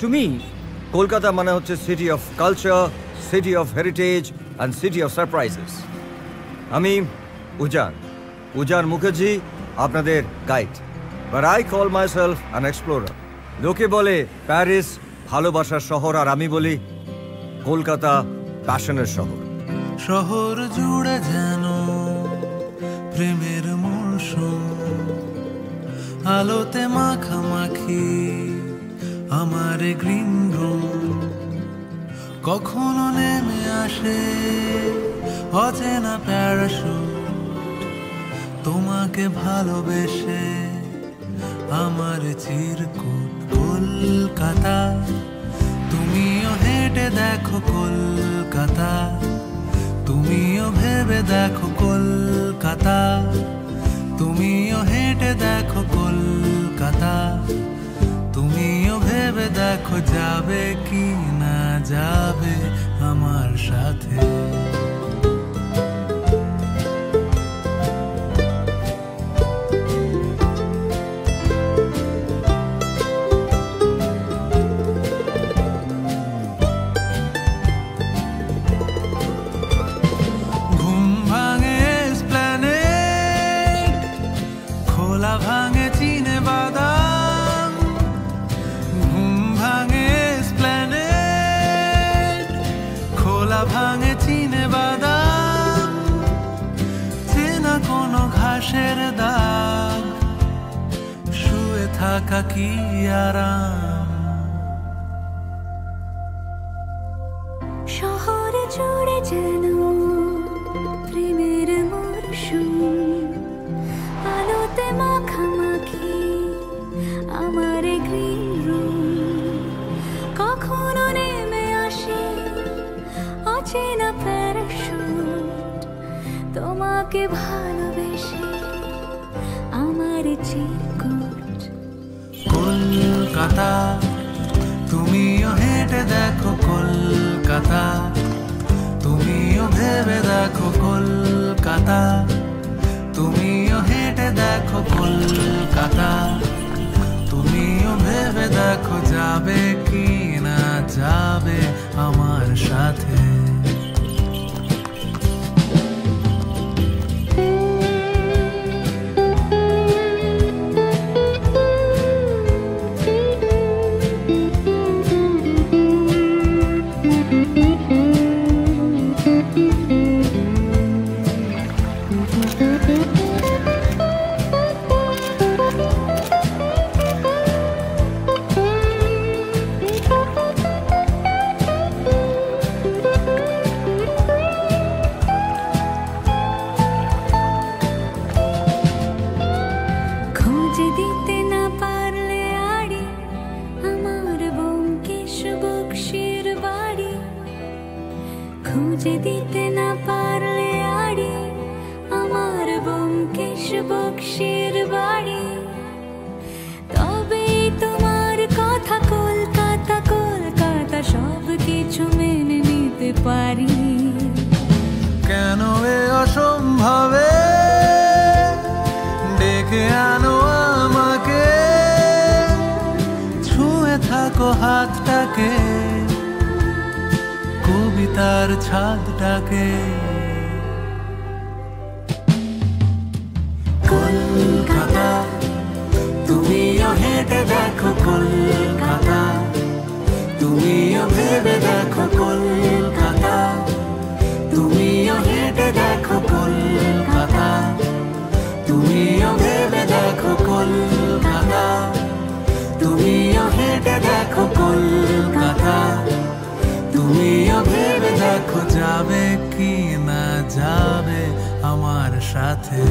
To me, Kolkata মানে হচ্ছে city of culture, city of heritage and city of surprises. আমি উজান মুখার্জি আপনাদের guide, but I call myself an explorer. লোকে বলে Paris ভালোবাসার শহর, আর আমি বলি কলকাতা প্যাশনের শহর। শহর জুড়ে যেন প্রেমের মৌসুম, আলোতে মাখামাখি আমার গ্রিন রুম। কখনো নেমে আসে অচেনা প্যারাশুট, তোমাকে ভালোবেসে আমার চিরকুট। কলকাতা তুমিও হেঁটে দেখো, কলকাতা তুমিও ভেবে দেখো, কলকাতা তুমিও হেঁটে দেখো, কলকাতা তুমিও ভেবে দেখো, যাবে কি না যাবে আমার সাথে। ভাঙে চিনে বাদাম, ঘুম ভাঙে এসপ্ল্যানেড, খোলা ভাঙে চিনে বাদাম, চেনা কোনো ঘাসের দাগ, শুয়ে থাকা কি আরাম। শহরে জুড়ে যেন প্রেমের মরশুম, আলোতে মাখামাখি আমার গ্রিন রুম। কখনো নেমে আসে অচেনা প্যারাশুট, তোমাকে ভালোবেসে আমার চিরকুট। কলকাতা তুমিও হেঁটে দেখো, কলকাতা তুমিও ভেবে দেখো, কলকাতা তুমিও হেঁটে দেখো, কলকাতা তুমিও ভেবে দেখো, যাবে কি না যাবে আমার সাথে। দিতে না পারলে আড়ি আমার ব্যোমকেশ বক্সির বাড়ি, খুঁজে দিতে না পারলে আড়ি আমার ব্যোমকেশ বক্সির বাড়ি, তবে তোমার কথা কলকাতা কলকাতা সব কিছু মেনে নিতে পারি। কেন এ অসম্ভবে ডেকে আনো আমাকে, ছুঁয়ে থাকো হাতটাকে, কবিতার ছাদটাকে। কলকাতা তুমিও হেঁটে দেখো, কলকাতা তুমিও ভেবে দেখো, কলকাতা তুমিও হেঁটে দেখো, কলকাতা তুমিও ভেবে দেখো, কলকাতা তুমিও হেঁটে দেখো, কলকাতা তুমিও ভেবে দেখো, যাবে কি না যাবে আমার সাথে।